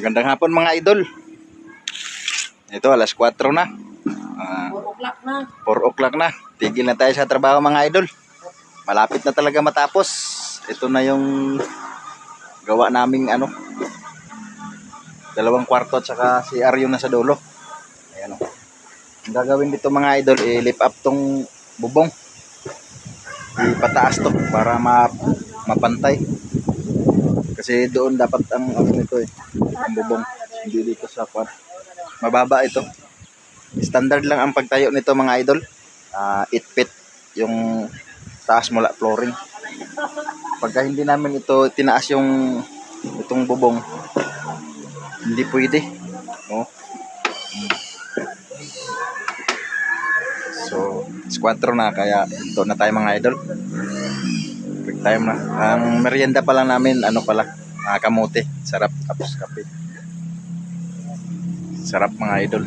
Magandang hapon mga idol. Ito alas 4 na. 4 o'clock na. 4 o'clock na. Tigil na tayo sa trabaho mga idol. Malapit na talaga matapos. Ito na yung gawa naming dalawang kwarto at saka CR yung nasa dulo. Ayan o. Ang gagawin dito mga idol, i-lift up tong bubong. Ipataas to para mapantay. Kasi doon dapat ang nito ang bubong. Hindi dito sa kwarto. Mababa ito. Standard lang ang pagtayo nito mga idol. 8 feet yung taas mula flooring. Pagka hindi namin ito tinaas itong bubong, hindi pwede. No? So, 4 na kaya ito na tayo mga idol. Break time na. Ang merienda pa lang namin, kamote. Sarap tapos kape. Sarap mga idol.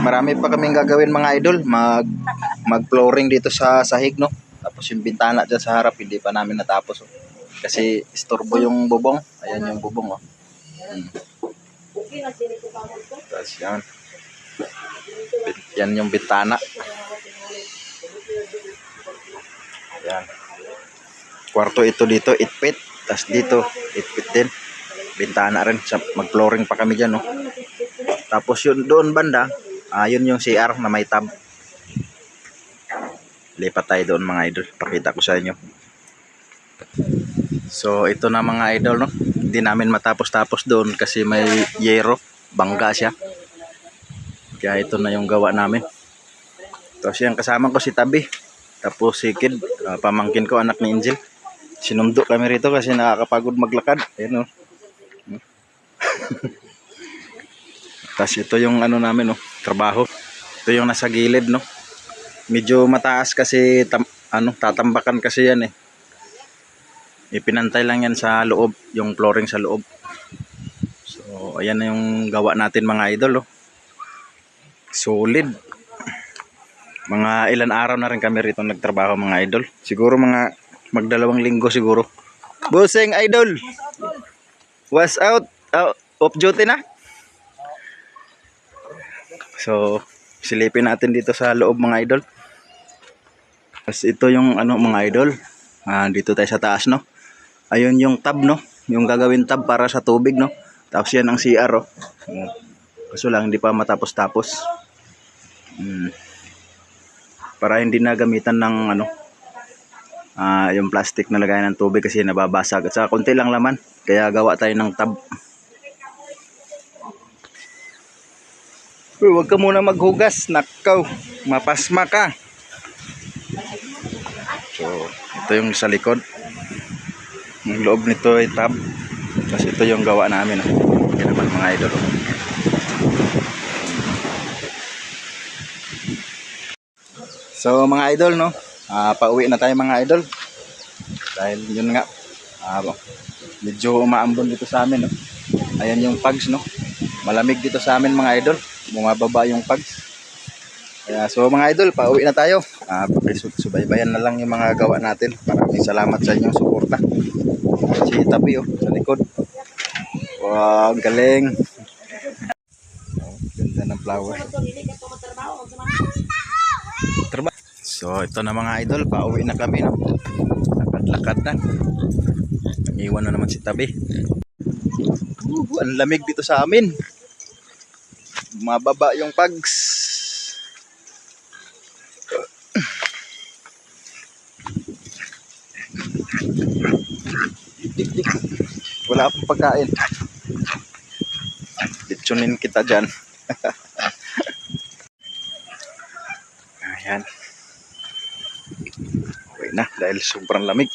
Marami pa kaming gagawin mga idol. Mag-flooring dito sa sahig, no? Tapos yung bintana dyan sa harap, hindi pa namin natapos. Oh. Kasi istorbo yung bubong. Ayan yung bubong, oh. Tapos yan. Yan yung bintana. Ayan. Kwarto ito dito, 8 feet. Tapos dito, 8 feet din. Bintana rin. Mag-flooring pa kami dyan, no? Tapos yun doon banda, yun yung CR na may tab. Lipat tayo doon mga idol. Pakita ko sa inyo. So ito na mga idol, no? Hindi namin matapos-tapos doon kasi may yero. Bangga siya. Kaya ito na yung gawa namin. Tapos yan kasama ko si Tabi. Tapos si Kid, pamangkin ko, anak ni Angel. Sinundo kami rito kasi nakakapagod maglakad. Ayan, no? Tapos ito yung namin, no, trabaho. Ito yung nasa gilid, no. Medyo mataas kasi tatambakan kasi yan eh. Ipinantay lang yan sa loob, yung flooring sa loob. So ayan na yung gawa natin mga idol, oh. Solid. Mga ilan araw na rin kami rito nagtrabaho mga idol. Siguro mga magdalawang linggo siguro. Busing idol. Was out. Off duty na. So, silipin natin dito sa loob mga idol. Tapos ito yung mga idol. Dito tayo sa taas, no. Ayun yung tab, no. Yung gagawin tab para sa tubig, no. Tapos yan ang CR, oh. Kaso lang hindi pa matapos-tapos. Para hindi na gamitan ng yung plastic na lagayan ng tubig kasi nababasag. At saka konti lang laman. Kaya gawa tayo ng tab. Uy, huwag ka muna maghugas, nakaw, mapasma ka. So, ito yung sa likod. Yung loob nito ay tab. Tapos ito yung gawa namin. Yan naman mga idol. So, mga idol, no? Pauwi na tayo mga idol. Dahil yun nga, medyo umaambon dito sa amin, no? Ayan yung pugs, no? Malamig dito sa amin mga idol. Bumababa yung pugs. So mga idol, pauwi na tayo. Subaybayan na lang yung mga gawa natin. Maraming salamat sa inyong suporta. Si Tabi, oh, sa likod. Wow, galing. Ganda ng flower. So ito na mga idol, pauwi na kami, no? Lakad-lakad na. Iwan na naman si Tabi. Ang lamig dito sa amin. Mababa yung pugs. Dik-dik. Wala akong pagkain. Litsunin kita dyan. Ayan. Okay na dahil sobrang lamig.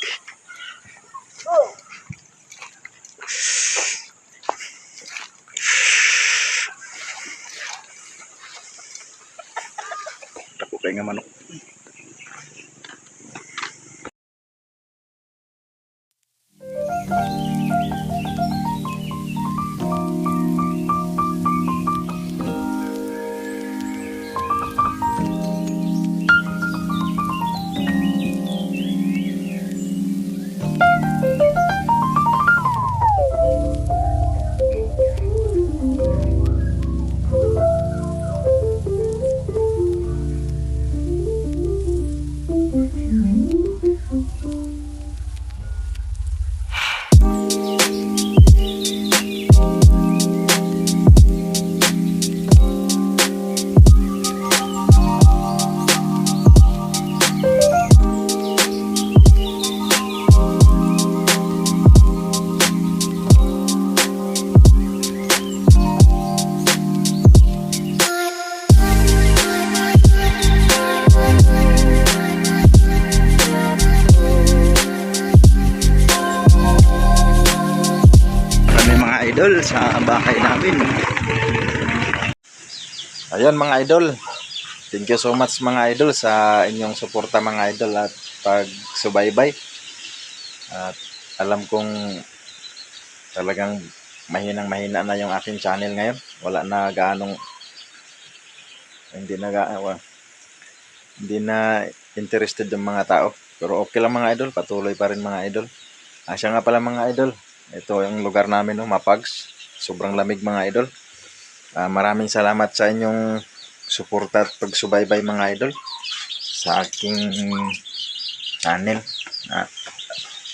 Tako kayo nga manok. idol sa bahay namin. Ayun mga idol. Thank you so much mga idol sa inyong suporta mga idol at pagsubaybay. At alam kong talagang mahina na yung aking channel ngayon. Wala na gaanong hindi na interested yung mga tao. Pero okay lang mga idol, patuloy pa rin mga idol. Siya nga pala mga idol, ito yung lugar namin, no, Mapags. Sobrang lamig mga idol. Maraming salamat sa inyong suporta at pagsubaybay mga idol sa aking channel.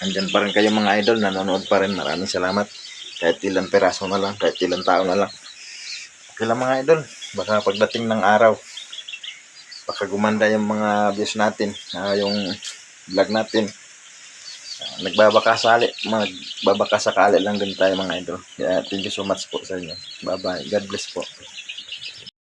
Andyan pa rin kayo mga idol, nanonood pa rin. Maraming salamat. Kahit ilang peraso na lang, kahit ilang tao na lang. Okay lang mga idol, baka pagdating ng araw, baka gumanda yung mga views natin, yung vlog natin. Magbabaka sakali lang din tayo mga idol. Kaya thank you so much po sa inyo. Bye bye. God bless po.